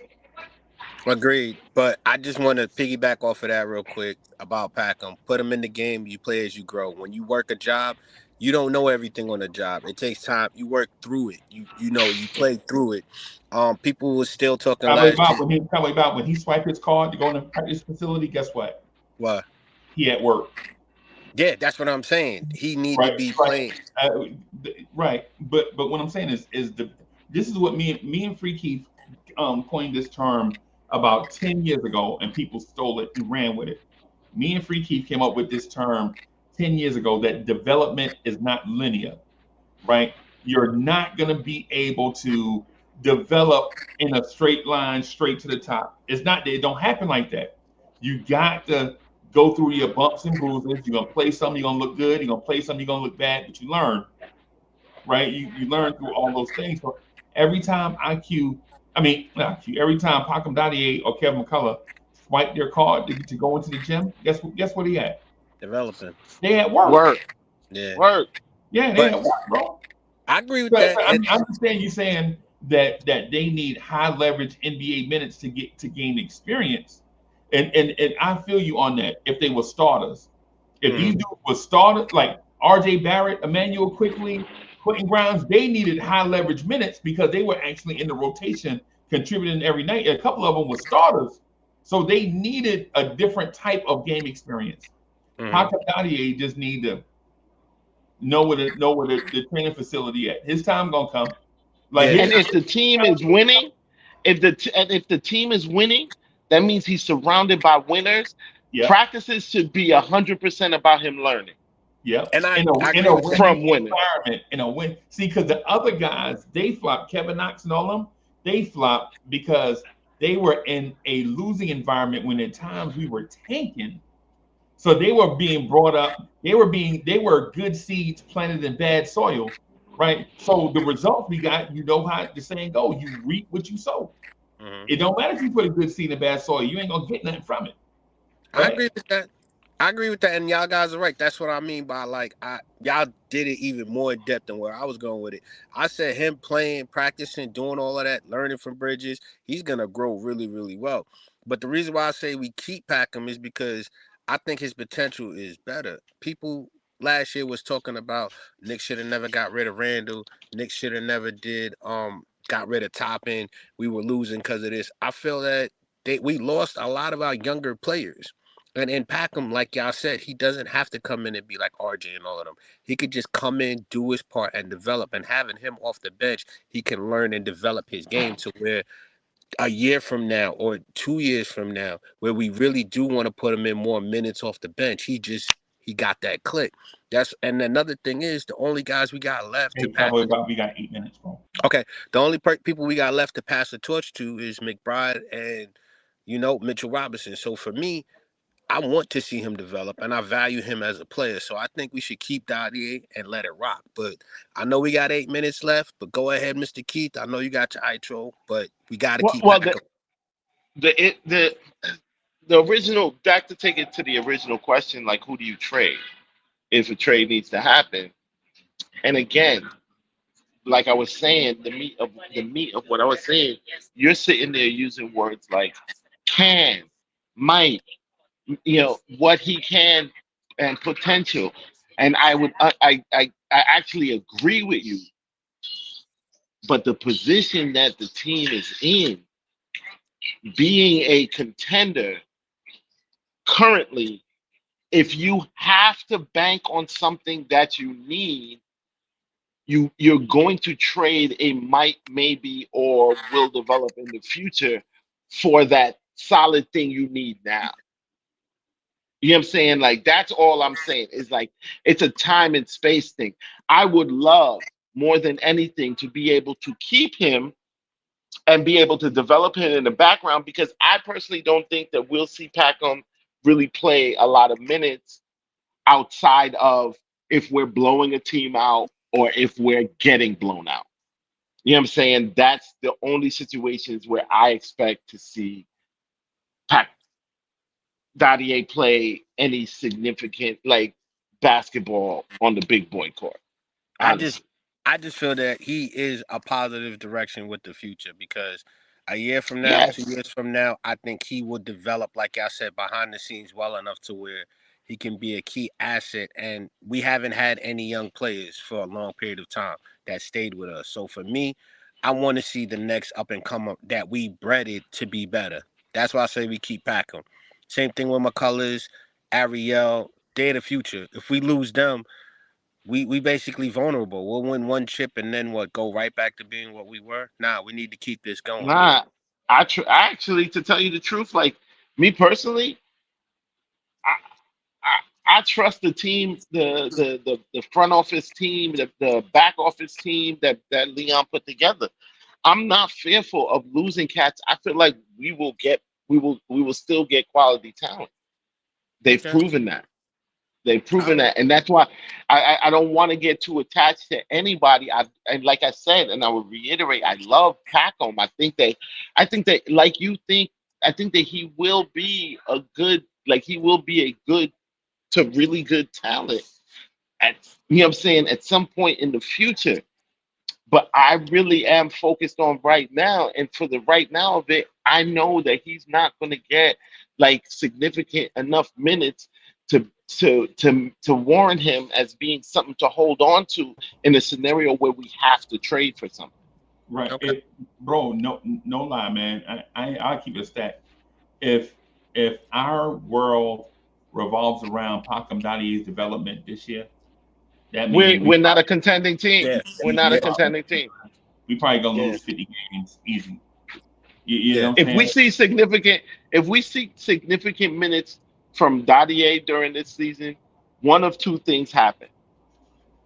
Agreed. But I just want to piggyback off of that real quick about Packham. Put them in the game. You play as you grow. When you work a job, you don't know everything on the job. It takes time. You work through it. You play through it. People were still talking Probably last about when he swiped his card to go in the practice facility. Guess what? What? He at work. Yeah, that's what I'm saying. He need to be playing. Right. But what I'm saying is this is what me and Free Keith coined this term about 10 years ago, and people stole it and ran with it. Me and Free Keith came up with this term 10 years ago that development is not linear, right? You're not going to be able to develop in a straight line straight to the top. It don't happen like that. You got to go through your bumps and bruises. You're going to play something, you're going to look good. You're going to play something, you're going to look bad, but you learn, right? You learn through all those things. So every time every time Pacom Dadier or Kevin McCullough swipe their card to go into the gym, guess what he had? Developing. They at work. Yeah. Work. Yeah, they at work, bro. I agree with that. I understand you saying that they need high leverage NBA minutes to gain experience. And I feel you on that. If they were starters, if these dudes were starters like RJ Barrett, Emmanuel Quickly, Quentin Grimes, they needed high leverage minutes because they were actually in the rotation contributing every night. A couple of them were starters, so they needed a different type of game experience. Pacom Dadier just need to know where the training facility at. His time gonna come. And if the team is winning, if the team is winning, that means he's surrounded by winners. Yep. Practices should be 100% about him learning. Yeah, and I from winning environment. See, because the other guys they flopped, Kevin Knox and all them, they flopped because they were in a losing environment when at times we were tanking. So they were being brought up. They were good seeds planted in bad soil, right? So the results we got, how the saying go, you reap what you sow. It don't matter if you put a good seed in bad soil, you ain't gonna get nothing from it. Right? I agree with that. I agree with that, and y'all guys are right. That's what I mean by like y'all did it even more in depth than where I was going with it. I said him playing, practicing, doing all of that, learning from Bridges, he's gonna grow really, really well. But the reason why I say we keep Packham is because I think his potential is better. People last year was talking about Nick should have never got rid of Randall. Nick should have never did got rid of Toppin. We were losing because of this. I feel that we lost a lot of our younger players. And in Packham, like y'all said, he doesn't have to come in and be like RJ and all of them. He could just come in, do his part, and develop. And having him off the bench, he can learn and develop his game to where a year from now or 2 years from now, where we really do want to put him in more minutes off the bench, he got that click. And another thing is the only guys we got left to Hey, pass. we got 8 minutes, bro. Okay, the only people we got left to pass the torch to is McBride and Mitchell Robinson. So for me, I want to see him develop, and I value him as a player. So I think we should keep Dadier and let it rock. But I know we got 8 minutes left. But go ahead, Mr. Keith. I know you got your intro, but we got to keep Well, back. the original, back to take it to the original question, like who do you trade if a trade needs to happen? And again, like I was saying, the meat of what I was saying, you're sitting there using words like can, might, what he can, and potential. And I actually agree with you, but the position that the team is in, being a contender currently, if you have to bank on something that you need, you're going to trade a might, maybe, or will develop in the future for that solid thing you need now. You know what I'm saying? Like that's all I'm saying is like it's a time and space thing. I would love more than anything to be able to keep him and be able to develop him in the background because I personally don't think that we'll see Packham really play a lot of minutes outside of if we're blowing a team out or if we're getting blown out. You know what I'm saying? That's the only situations where I expect to see Pac Dadier play any significant like basketball on the big boy court. I just Honestly. I just feel that he is a positive direction with the future because a year from now, two Yes. years from now, I think he will develop, like I said, behind the scenes well enough to where he can be a key asset. And we haven't had any young players for a long period of time that stayed with us. So for me, I want to see the next up and come up that we bred to be better. That's why I say we keep Packham. Same thing with McCullers, Ariel. They're the future. If we lose them, we basically vulnerable. We'll win one chip and then what? Go right back to being what we were. Nah, we need to keep this going. Nah. I actually, to tell you the truth, like me personally, I trust the team, the front office team, the back office team that Leon put together. I'm not fearful of losing cats. I feel like we will still get quality talent. They've Okay. proven that. They've proven All that, and that's why I don't want to get too attached to anybody. And like I said, and I will reiterate, I love Pacom. I think that like you think, I think that he will be a good, like he will be a good to really good talent at, you know what I'm saying, at some point in the future. But I really am focused on right now, and for the right now of it, I know that he's not going to get like significant enough minutes to warrant him as being something to hold on to in a scenario where we have to trade for something. Right. okay. Bro, no lie, man. I'll keep it a stat. If our world revolves around Pacom Daddy's development this year, that We're means we're not a contending team. Yeah. We're not a Yeah. contending team. we probably gonna Yeah. lose 50 games easy. You know Yeah. what I'm If we saying? see significant, if we see significant minutes from Dadier during this season, one of two things happen.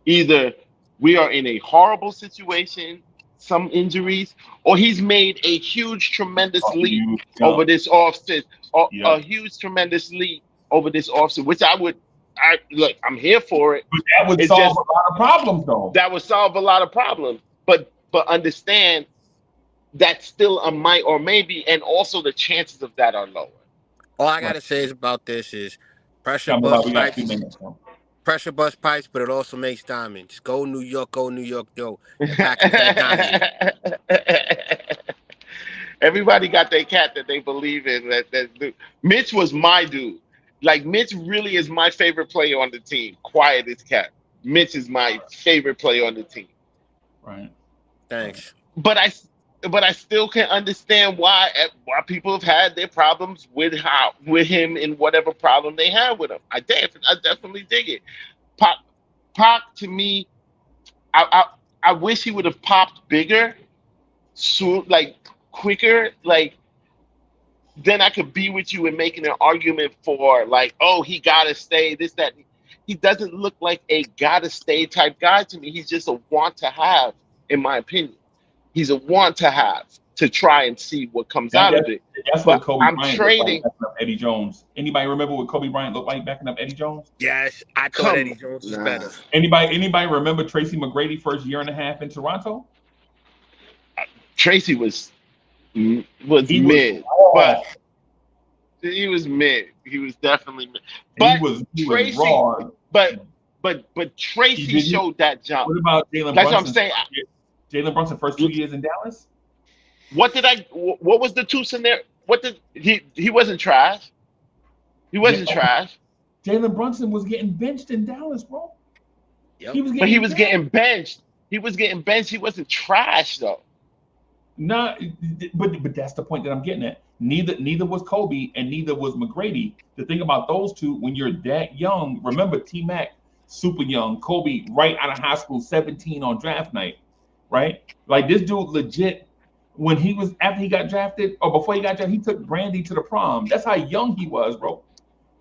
Either we are in a horrible situation, some injuries, or he's made a huge, tremendous leap You, over yup, this offseason, a yup. huge, tremendous leap over this offseason, which I look, I'm here for it. But that would It's solve just a lot of problems, though. that would solve a lot of problems. But understand that's still a might or maybe, and also the chances of that are lower. All I Right. gotta say is about this is Pressure Tell me why bust we got 2 pipes. minutes. So. Pressure bust pipes, but it also makes diamonds. Go New York, yo, and pack up that diamond. Everybody got their cat that they believe in. Mitch was my dude. Like Mitch really is my favorite player on the team. Quiet as cat. Mitch is my favorite player on the team. Right. Thanks. But I still can understand why people have had their problems with him and whatever problem they have with him. I definitely dig it. Pop Pop to me, I wish he would have popped bigger, soon, like quicker, like then I could be with you and making an argument for like, oh, he gotta stay, this, that. He doesn't look like a gotta stay type guy to me. He's just a want to have, in my opinion. He's a want to have to try and see what comes That, out that, of it. that's what But Kobe I'm Bryant looked like trading. backing up Eddie Jones. Anybody remember what Kobe Bryant looked like backing up Eddie Jones? Yes, I thought Come Eddie Jones was nah. better. Anybody remember Tracy McGrady first year and a half in Toronto? Tracy was He was mid, raw. but he was mid. He was definitely mid. He But was Tracy, raw. but Tracy showed that jump. What about Jalen That's what I'm Brunson? saying. Jalen Brunson first 2 years in Dallas? What was the two scenario? What did he wasn't trash. He wasn't trash. Jalen Brunson was getting benched in Dallas, bro. Yep. He was But he was benched. getting benched. He was getting benched. He wasn't trash though. Nah, but that's the point that I'm getting at. Neither was Kobe and neither was McGrady. The thing about those two, when you're that young, remember T-Mac, super young, Kobe right out of high school, 17 on draft night, right? Like this dude legit, when he was after he got drafted or before he got drafted, he took Brandy to the prom. That's how young he was, bro.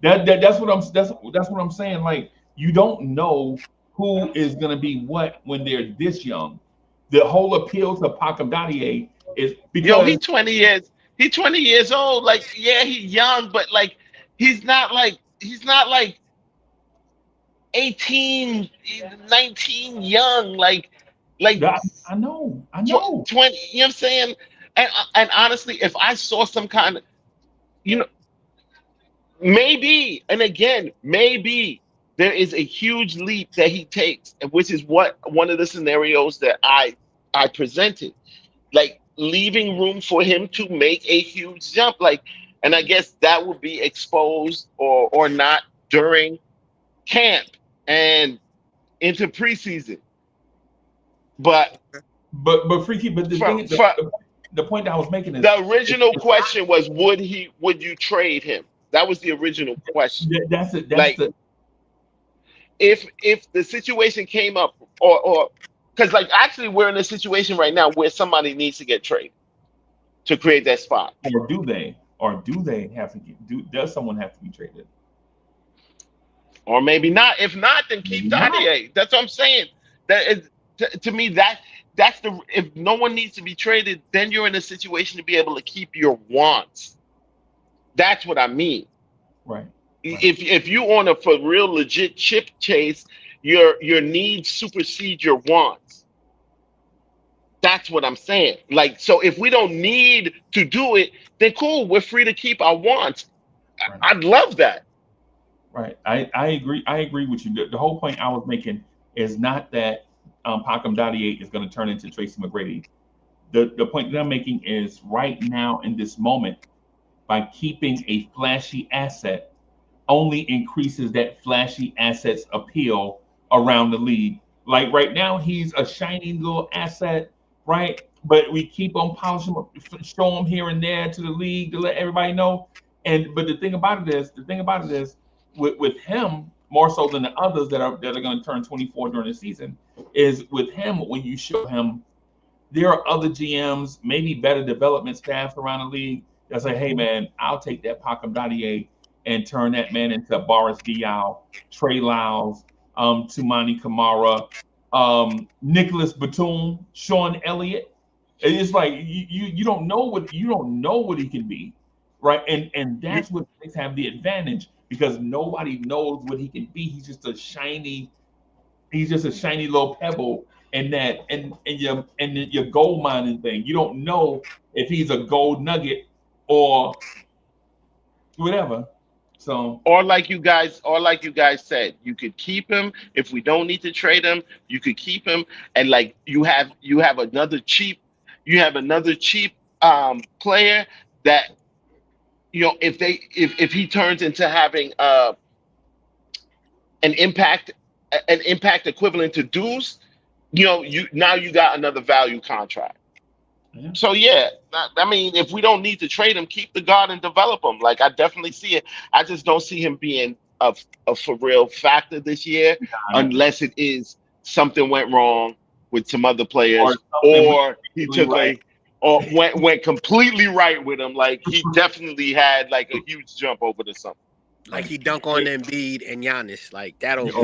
That's what I'm saying. Like you don't know who is gonna be what when they're this young. The whole appeal to Pacom Dadier is Yo, because he 20 years. He 20 years old. Like, yeah, he's young, but like he's not like 18, 19 young. Like I know. 20, you know what I'm saying? And honestly, if I saw some kind of, you know, maybe, and again, maybe there is a huge leap that he takes, which is what one of the scenarios that I presented, like leaving room for him to make a huge jump, like, and I guess that would be exposed or not during camp and into preseason. But Freaky, but the for, thing, for the point that I was making is the original question was, would you trade him? That was the original question. that's it. That's Like, the if the situation came up, or because like actually we're in a situation right now where somebody needs to get traded to create that spot. or do they have to does someone have to be traded? Or maybe not. If not, then Maybe keep not. Dadier. That's what I'm saying. That is, to me, that's the, if no one needs to be traded, then you're in a situation to be able to keep your wants. That's what I mean. Right. If you on a for real legit chip chase, your needs supersede your wants. That's what I'm saying. Like, so if we don't need to do it, then cool, we're free to keep our wants. Right. I'd love that. Right. I agree. I agree with you. The whole point I was making is not that Pacom Dadier is going to turn into Tracy McGrady. The point that I'm making is right now in this moment, by keeping a flashy asset, only increases that flashy asset's appeal around the league. Like right now, he's a shiny little asset, right? But we keep on polishing him, show him here and there to the league to let everybody know. But the thing about it is, with him more so than the others that are going to turn 24 during the season, is with him when you show him, there are other GMs, maybe better development staffs around the league that say, hey man, I'll take that Pacom Dadier and turn that man into Boris Diaw, Trey Lyles, Tumani Kamara, Nicholas Batum, Sean Elliott. It's like you don't know what he can be, right? And that's what Knicks have the advantage because nobody knows what he can be. He's just a shiny little pebble in that and your gold mining thing. You don't know if he's a gold nugget or whatever. So, or like you guys said, you could keep him if we don't need to trade him. You could keep him, and like you have another cheap, player that, if he turns into having an impact equivalent to Deuce, you got another value contract. yeah. So yeah, I mean, if we don't need to trade him, keep the guard and develop him. Like, I definitely see it. I just don't see him being a for real factor this year, unless it is something went wrong with some other players, Or something or he really took right. or went completely right with him. Like, he definitely had like a huge jump over to something. Like he dunk on Embiid and Giannis, like that'll. So,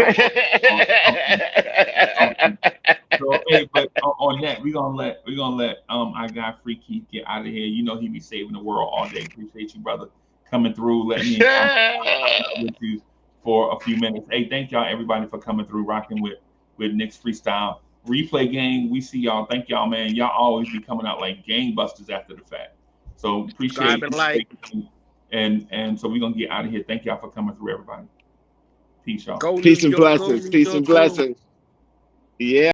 hey, but on that, we're gonna let our guy Free Keith get out of here. You know he be saving the world all day. Appreciate you, brother, coming through. Let me with you for a few minutes. Hey, thank y'all everybody for coming through, rocking with Knicks Freestyle Replay Gang. We see y'all. Thank y'all, man. Y'all always be coming out like gangbusters after the fact. So appreciate it. And so we're gonna get out of here. Thank y'all for coming through, everybody. Peace, y'all. Peace and blessings. Peace and blessings. Yeah.